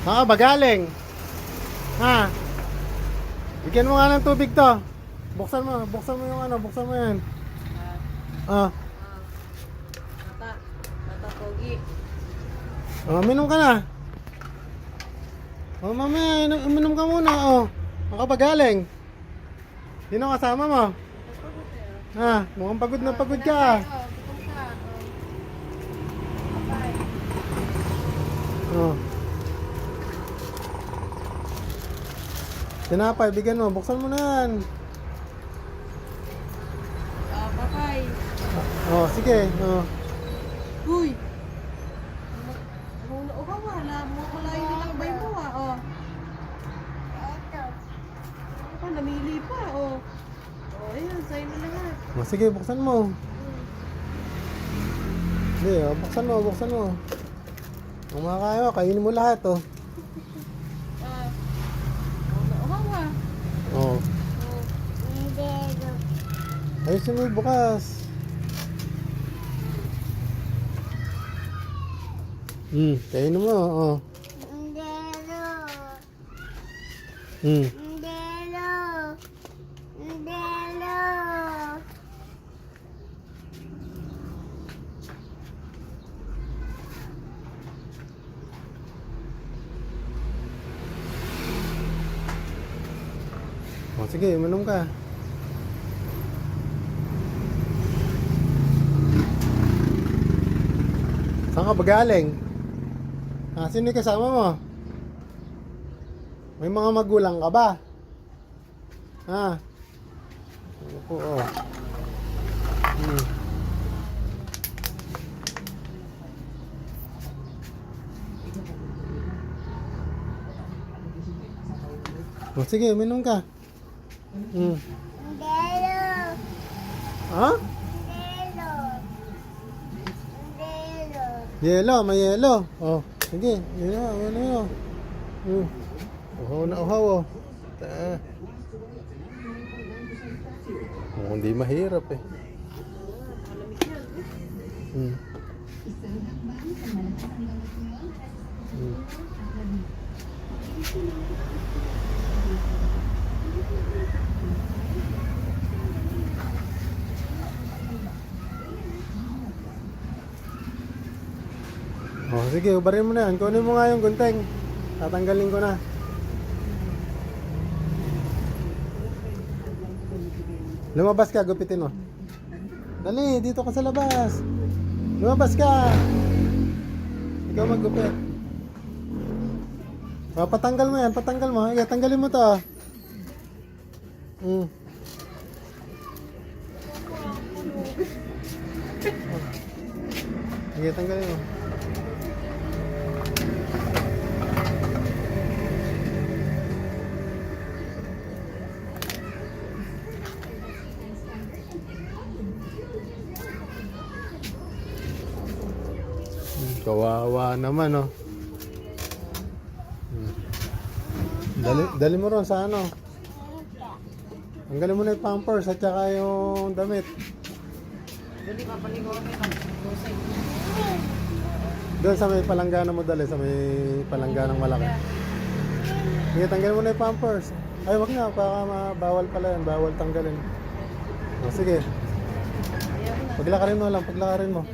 Saan ka ba galing? Ha? Bigyan mo nga ng tubig to. Buksan mo yung ano, buksan mo yan. Ah. Mata pogi. Oh, minom ka na. Oh, mamaya, uminom ka muna, oh. Saan ka ba galing? Sino kasama mo? Ha? Mukhang pagod na pagod ka, ah. Oh. Tinapay, bigyan mo. Buksan mo na yan. Papay. Oh, sige. Oh. Uy. O ka wala mo wala yung nilakbay mo oh. Ito. Namili pa oh. Oh, ayun, sa'yo na lahat. Oh, sige, buksan mo. Hindi, oh, buksan mo. Kung makakaya, kainin mo lahat, oh. Uhawa. Oh. Ayusin mo bukas. Kainin mo, oh. Oh, sige, uminom ka. Saan ka ba galing? Sino yung kasama mo? May mga magulang ka ba? Ha? Ano po, oh. Oh, sige, uminom ka. Ha? Yelo, may yelo. Oh, sige, yun na. Uhaw na uhaw, oh. Oh, hindi mahirap eh. Oh, sige, ubarin mo na yan. Kunin mo nga yung gunting. Tatanggalin ko na. Lumabas ka, gupitin mo. Dali, dito ka sa labas. Lumabas ka. Ikaw maggupit. Oh, patanggal mo yan, patanggal mo. Sige, tanggalin mo to. Sige, tanggalin mo. Kawawa naman, oh. Dali mo ron sa ano. Tanggalin mo na yung pampers at saka yung damit. Dali mapaligo kami ng kusay. Doon sa may palanggana mo dali, sa may palangganang malaki. Sige, tanggalin mo na yung pampers. Ay, wag na, baka bawal pala yan, bawal tanggalin. O, sige. Paglakarin mo lang, paglakarin mo.